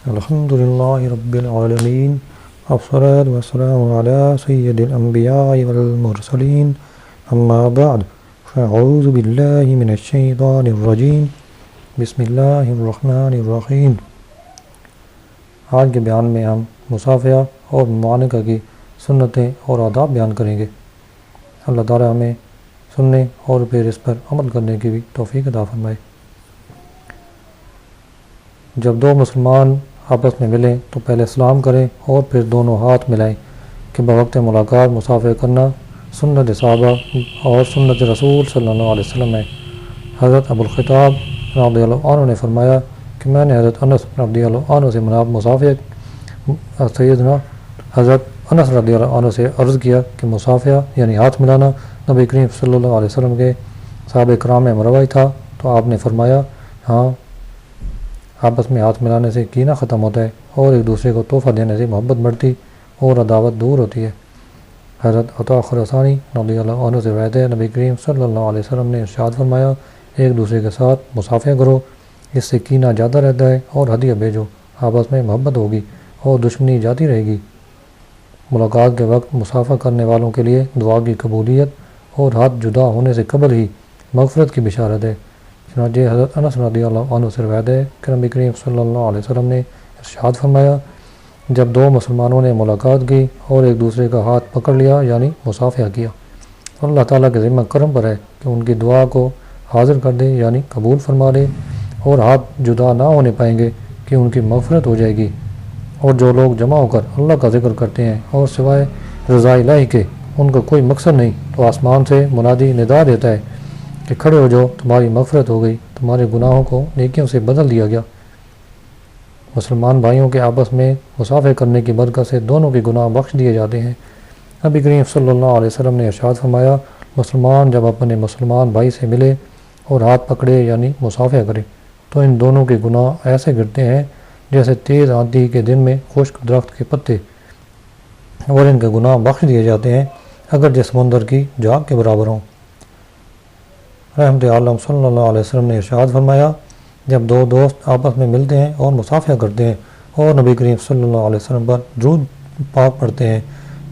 الحمد للہ رب العالمین والصلاة والسلام علی سید الانبیاء والمرسلین اما بعد فاعوذ باللہ من الشیطان الرجیم بسم اللہ الرحمن الرحیم۔ آج کے بیان میں ہم مصافحہ اور معانقہ کی سنتیں اور آداب بیان کریں گے۔ اللہ تعالی ہمیں سننے اور پھر اس پر عمل کرنے کی بھی توفیق عطا فرمائے۔ جب دو مسلمان آپس میں ملیں تو پہلے سلام کریں اور پھر دونوں ہاتھ ملائیں کہ بوقت ملاقات مصافحہ کرنا سنت صحابہ اور سنت رسول صلی اللہ علیہ وسلم ہے۔ حضرت ابو الخطاب رضی اللہ عنہ نے فرمایا کہ میں نے حضرت انس رضی اللہ عنہ سے مصافحہ سیدنا حضرت انس رضی اللہ عنہ سے عرض کیا کہ مصافحہ یعنی ہاتھ ملانا نبی کریم صلی اللہ علیہ وسلم کے صحابہ کرام میں مروج تھا، تو آپ نے فرمایا ہاں، آپس میں ہاتھ ملانے سے کینہ ختم ہوتا ہے اور ایک دوسرے کو تحفہ دینے سے محبت بڑھتی اور عداوت دور ہوتی ہے۔ حضرت عطا خراسانی رضی اللہ عنہ سے روایت ہے، نبی کریم صلی اللہ علیہ وسلم نے ارشاد فرمایا ایک دوسرے کے ساتھ مصافحہ کرو، اس سے کینہ جاتا رہتا ہے، اور ہدیہ بھیجو، آپس میں محبت ہوگی اور دشمنی جاتی رہے گی۔ ملاقات کے وقت مصافحہ کرنے والوں کے لیے دعا کی قبولیت اور ہاتھ جدا ہونے سے قبل ہی مغفرت کی بشارت ہے۔ چنانچہ حضرت انس رضی اللہ عنہ سے روایت ہے کہ نبی کریم صلی اللہ علیہ وسلم نے ارشاد فرمایا جب دو مسلمانوں نے ملاقات کی اور ایک دوسرے کا ہاتھ پکڑ لیا یعنی مصافحہ کیا، اللہ تعالیٰ کے ذمہ کرم پر ہے کہ ان کی دعا کو حاضر کر دے یعنی قبول فرما لے، اور ہاتھ جدا نہ ہونے پائیں گے کہ ان کی مغفرت ہو جائے گی۔ اور جو لوگ جمع ہو کر اللہ کا ذکر کرتے ہیں اور سوائے رضا الہی کے ان کا کوئی مقصد نہیں، تو آسمان سے منادی ندا دیتا ہے کہ کھڑے ہو جاؤ، تمہاری مغفرت ہو گئی، تمہارے گناہوں کو نیکیوں سے بدل دیا گیا۔ مسلمان بھائیوں کے آپس میں مصافحہ کرنے کی برکت سے دونوں کے گناہ بخش دیے جاتے ہیں۔ نبی کریم صلی اللہ علیہ وسلم نے ارشاد فرمایا مسلمان جب اپنے مسلمان بھائی سے ملے اور ہاتھ پکڑے یعنی مصافحہ کرے تو ان دونوں کے گناہ ایسے گرتے ہیں جیسے تیز آندھی کے دن میں خشک درخت کے پتے، اور ان کے گناہ بخش دیے جاتے ہیں اگرچہ سمندر کی جھاگ کے برابر ہوں۔ رحمت عالم صلی اللہ علیہ وسلم نے ارشاد فرمایا جب دو دوست آپس میں ملتے ہیں اور مصافحہ کرتے ہیں اور نبی کریم صلی اللہ علیہ وسلم پر درود پاک پڑھتے ہیں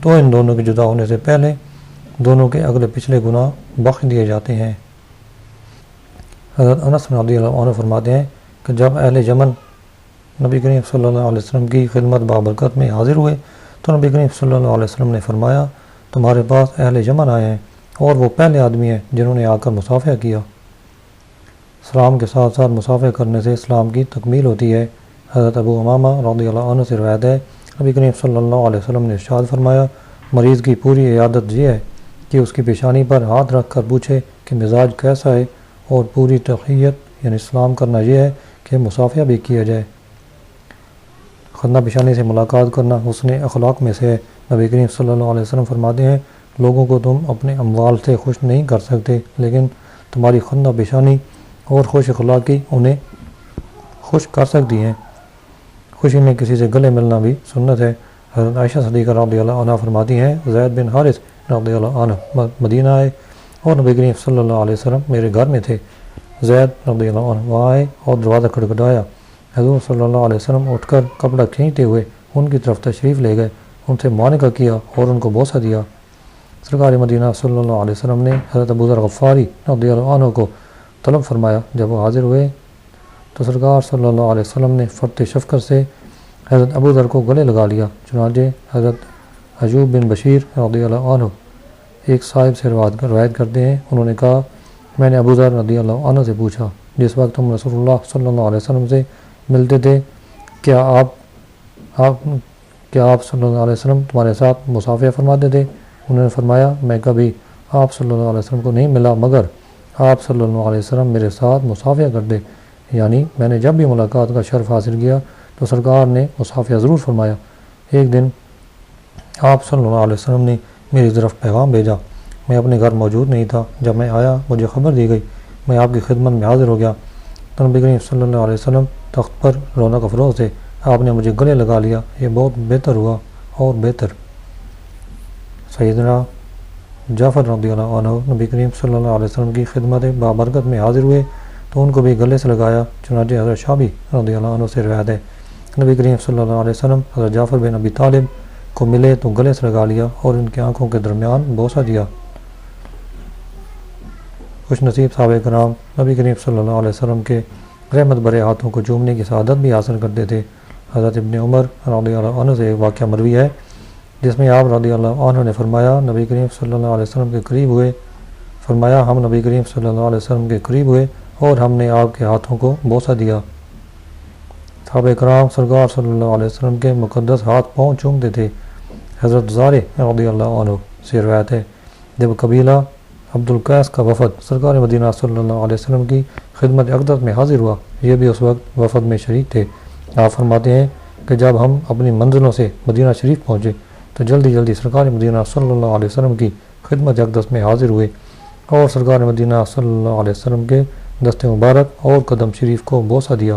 تو ان دونوں کے جدا ہونے سے پہلے دونوں کے اگلے پچھلے گناہ بخش دیے جاتے ہیں۔ حضرت انس رضی اللہ عنہ فرماتے ہیں کہ جب اہل یمن نبی کریم صلی اللہ علیہ وسلم کی خدمت بابرکت میں حاضر ہوئے تو نبی کریم صلی اللہ علیہ وسلم نے فرمایا تمہارے پاس اہل یمن آئے ہیں اور وہ پہلے آدمی ہیں جنہوں نے آ کر مصافحہ کیا۔ سلام کے ساتھ ساتھ مصافحہ کرنے سے اسلام کی تکمیل ہوتی ہے۔ حضرت ابو امامہ رضی اللہ عنہ سے روایت ہے نبی کریم صلی اللہ علیہ وسلم نے ارشاد فرمایا مریض کی پوری عیادت یہ ہے کہ اس کی پیشانی پر ہاتھ رکھ کر پوچھے کہ مزاج کیسا ہے، اور پوری تحیت یعنی سلام کرنا یہ ہے کہ مصافحہ بھی کیا جائے۔ خندہ پیشانی سے ملاقات کرنا حسن اخلاق میں سے ہے۔ نبی کریم صلی اللہ علیہ وسلم فرماتے ہیں لوگوں کو تم اپنے اموال سے خوش نہیں کر سکتے، لیکن تمہاری خندہ پیشانی اور خوش اخلاقی انہیں خوش کر سکتی ہیں۔ خوشی میں کسی سے گلے ملنا بھی سنت ہے۔ حضرت عائشہ صدیقہ رضی اللہ عنہ فرماتی ہیں زید بن حارث رضی اللہ عنہ مدینہ آئے اور نبی کریم صلی اللہ علیہ وسلم میرے گھر میں تھے۔ زید رضی اللہ عنہ وہاں آئے اور دروازہ کھٹکھٹایا۔ حضور صلی اللہ علیہ وسلم اٹھ کر کپڑا کھینچتے ہوئے ان کی طرف تشریف لے گئے، ان سے معانقہ کیا اور ان کو بوسہ دیا۔ سرکار مدینہ صلی اللہ علیہ وسلم نے حضرت ابو ذر غفاری رضی اللہ عنہ کو طلب فرمایا۔ جب وہ حاضر ہوئے تو سرکار صلی اللہ علیہ وسلم نے فرط شفقت سے حضرت ابو ذر کو گلے لگا لیا۔ چنانچہ حضرت ایوب بن بشیر رضی اللہ عنہ ایک صاحب سے روایت کرتے ہیں، انہوں نے کہا میں نے ابو ذر رضی اللہ عنہ سے پوچھا جس وقت ہم رسول اللہ صلی اللہ علیہ وسلم سے ملتے تھے کیا آپ صلی اللہ علیہ وسلم تمہارے ساتھ مصافحہ فرماتے تھے؟ انہوں نے فرمایا میں کبھی آپ صلی اللہ علیہ وسلم کو نہیں ملا مگر آپ صلی اللہ علیہ وسلم میرے ساتھ مصافحہ کرتے، یعنی میں نے جب بھی ملاقات کا شرف حاصل کیا تو سرکار نے مصافحہ ضرور فرمایا۔ ایک دن آپ صلی اللہ علیہ وسلم نے میری طرف پیغام بھیجا، میں اپنے گھر موجود نہیں تھا، جب میں آیا مجھے خبر دی گئی، میں آپ کی خدمت میں حاضر ہو گیا تو نبی کریم صلی اللہ علیہ وسلم تخت پر رونق افروز تھے، آپ نے مجھے گلے لگا لیا، یہ بہت بہتر ہوا اور بہتر۔ سیدنا جعفر رضی اللہ عنہ نبی کریم صلی اللہ علیہ وسلم کی خدمت بابرکت میں حاضر ہوئے تو ان کو بھی گلے سے لگایا۔ چنانچہ حضرت شعبی رضی اللہ عنہ سے روایت ہے نبی کریم صلی اللہ علیہ وسلم حضرت جعفر بن ابی طالب کو ملے تو گلے سے لگا لیا اور ان کی آنکھوں کے درمیان بوسہ دیا۔ خوش نصیب صحابہ کرام نبی کریم صلی اللہ علیہ وسلم کے رحمت برے ہاتھوں کو چومنے کی سعادت بھی حاصل کرتے تھے۔ حضرت ابن عمر رضی اللہ عنہ سے ایک واقعہ مروی ہے جس میں آپ رضی اللہ عنہ نے فرمایا نبی کریم صلی اللہ علیہ وسلم کے قریب ہوئے، فرمایا ہم نبی کریم صلی اللہ علیہ وسلم کے قریب ہوئے اور ہم نے آپ کے ہاتھوں کو بوسہ دیا۔ صحابہ کرام سرکار صلی اللہ علیہ وسلم کے مقدس ہاتھ پاؤں چومتے تھے۔ حضرت زارع رضی اللہ عنہ سے روایت ہے جب قبیلہ عبد القیس کا وفد سرکار مدینہ صلی اللہ علیہ وسلم کی خدمت اقدس میں حاضر ہوا، یہ بھی اس وقت وفد میں شریک تھے۔ آپ فرماتے ہیں کہ جب ہم اپنی منزلوں سے مدینہ شریف پہنچے تو جلدی جلدی سرکار مدینہ صلی اللہ علیہ وسلم کی خدمت اقدس میں حاضر ہوئے اور سرکار مدینہ صلی اللہ علیہ وسلم کے دست مبارک اور قدم شریف کو بوسہ دیا۔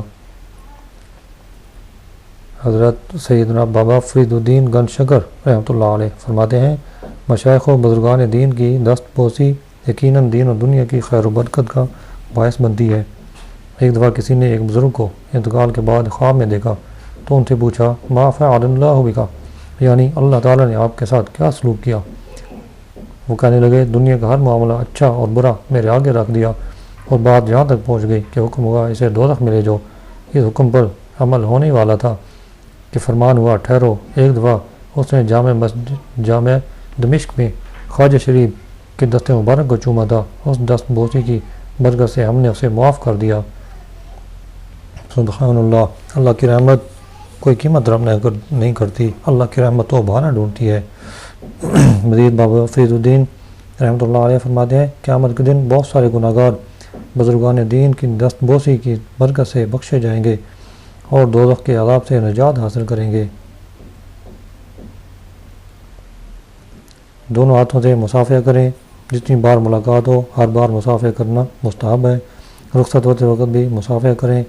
حضرت سیدنا بابا فرید الدین گنج شکر رحمۃ اللہ علیہ فرماتے ہیں مشائخ و بزرگان دین کی دست بوسی یقیناً دین و دنیا کی خیر و برکت کا باعث بنتی ہے۔ ایک دفعہ کسی نے ایک بزرگ کو انتقال کے بعد خواب میں دیکھا تو ان سے پوچھا ما فعل اللہ بکا، یعنی اللہ تعالیٰ نے آپ کے ساتھ کیا سلوک کیا؟ وہ کہنے لگے دنیا کا ہر معاملہ اچھا اور برا میرے آگے رکھ دیا اور بات جہاں تک پہنچ گئی کہ حکم ہوا اسے دوزخ ملے جو اس حکم پر عمل ہونے والا تھا کہ فرمان ہوا ٹھہرو۔ ایک دفعہ اس نے جامع دمشق میں خواجہ شریف کے دست مبارک کو چوما تھا، اس دست بوسی کی برکت سے ہم نے اسے معاف کر دیا۔ سبحان اللہ، اللہ کی رحمت کوئی قیمت رب نہیں کرتی، اللہ کی رحمت تو بہانہ ڈھونڈتی ہے۔ مزید بابا فرید الدین رحمۃ اللہ علیہ فرماتے ہیں قیامت کے دن بہت سارے گناہ گار بزرگان دین کی دست بوسی کی برکت سے بخشے جائیں گے اور دوزخ کے عذاب سے نجات حاصل کریں گے۔ دونوں ہاتھوں سے مصافحہ کریں، جتنی بار ملاقات ہو ہر بار مصافحہ کرنا مستحب ہے۔ رخصت ہوتے وقت بھی مصافحہ کریں۔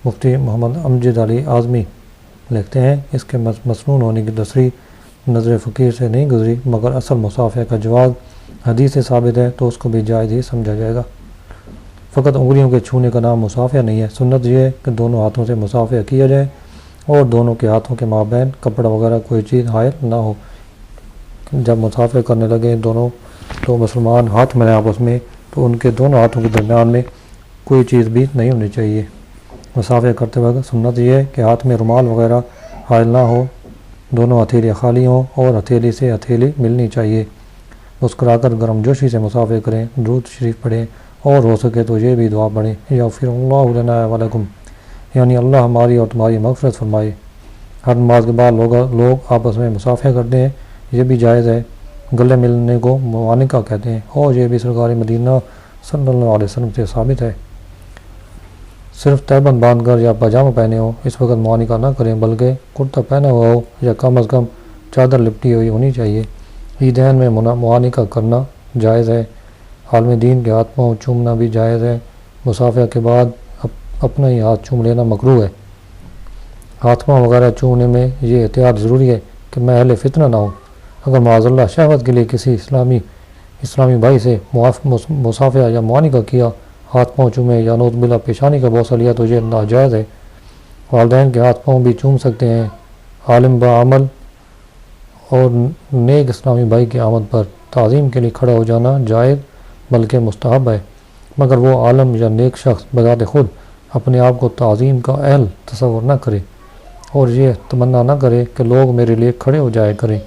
مفتی محمد امجد علی اعظمی لکھتے ہیں اس کے مسنون ہونے کی تصریح نظر فقیر سے نہیں گزری، مگر اصل مصافحہ کا جواز حدیث سے ثابت ہے تو اس کو بھی جائز ہی سمجھا جائے گا۔ فقط انگلیوں کے چھونے کا نام مصافحہ نہیں ہے، سنت یہ ہے کہ دونوں ہاتھوں سے مصافحہ کیا جائے اور دونوں کے ہاتھوں کے مابین کپڑا وغیرہ کوئی چیز حائل نہ ہو۔ جب مصافحہ کرنے لگے دونوں تو مسلمان ہاتھ ملائیں آپس میں تو ان کے دونوں ہاتھوں کے درمیان میں کوئی چیز بھی نہیں ہونی چاہیے۔ مصافحہ کرتے وقت سنت یہ ہے کہ ہاتھ میں رومال وغیرہ حائل نہ ہو، دونوں ہتھیلیاں خالی ہوں اور ہتھیلی سے ہتھیلی ملنی چاہیے۔ مسکرا کر گرم جوشی سے مصافحہ کریں، درود شریف پڑھیں اور ہو سکے تو یہ بھی دعا پڑھیں یغفر اللہ لنا ولکم، یعنی اللہ ہماری اور تمہاری مغفرت فرمائے۔ ہر نماز کے بعد لوگ آپس میں مصافحہ کرتے ہیں، یہ بھی جائز ہے۔ گلے ملنے کو موانقہ کہتے ہیں اور یہ بھی سرکار مدینہ صلی اللہ علیہ وسلم سے ثابت ہے۔ صرف تہبند باندھ کر یا پاجامہ پہنے ہو اس وقت موانقہ نہ کریں، بلکہ کرتا پہنا ہوا ہو یا کم از کم چادر لپٹی ہوئی ہونی چاہیے۔ عیدین میں موانقہ کرنا جائز ہے۔ عالم دین کے ہاتھ پاؤں چومنا بھی جائز ہے۔ مصافحہ کے بعد اپنا ہی ہاتھ چوم لینا مکروہ ہے۔ ہاتھ پاؤں وغیرہ چومنے میں یہ احتیاط ضروری ہے کہ میں اہل فتنہ نہ ہوں۔ اگر معاذ اللہ شہوت کے لیے کسی اسلامی بھائی سے مصافحہ یا معانقہ کیا، ہاتھ پاؤں چومے یا نعوذ باللہ پیشانی کا بوسہ لیا تو یہ ناجائز ہے۔ والدین کے ہاتھ پاؤں بھی چوم سکتے ہیں۔ عالم بعمل اور نیک اسلامی بھائی کی آمد پر تعظیم کے لیے کھڑا ہو جانا جائز بلکہ مستحب ہے، مگر وہ عالم یا نیک شخص بذات خود اپنے آپ کو تعظیم کا اہل تصور نہ کرے اور یہ تمنا نہ کرے کہ لوگ میرے لیے کھڑے ہو جائے کریں،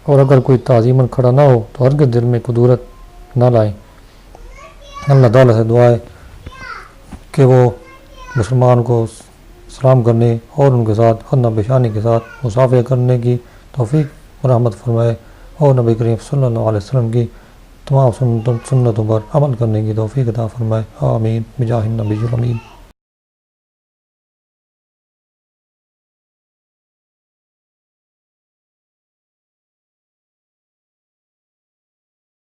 اور اگر کوئی تعظیماً کھڑا نہ ہو تو ہرگز دل میں قدورت نہ لائیں۔ اللہ تعالیٰ سے دعا ہے کہ وہ مسلمان کو سلام کرنے اور ان کے ساتھ خندہ پیشانی کے ساتھ مصافحہ کرنے کی توفیق رحمت فرمائے اور نبی کریم صلی اللہ علیہ وسلم کی تمام سنتوں پر عمل کرنے کی توفیق عطا فرمائے۔ آمین بجاہ النبی الامین۔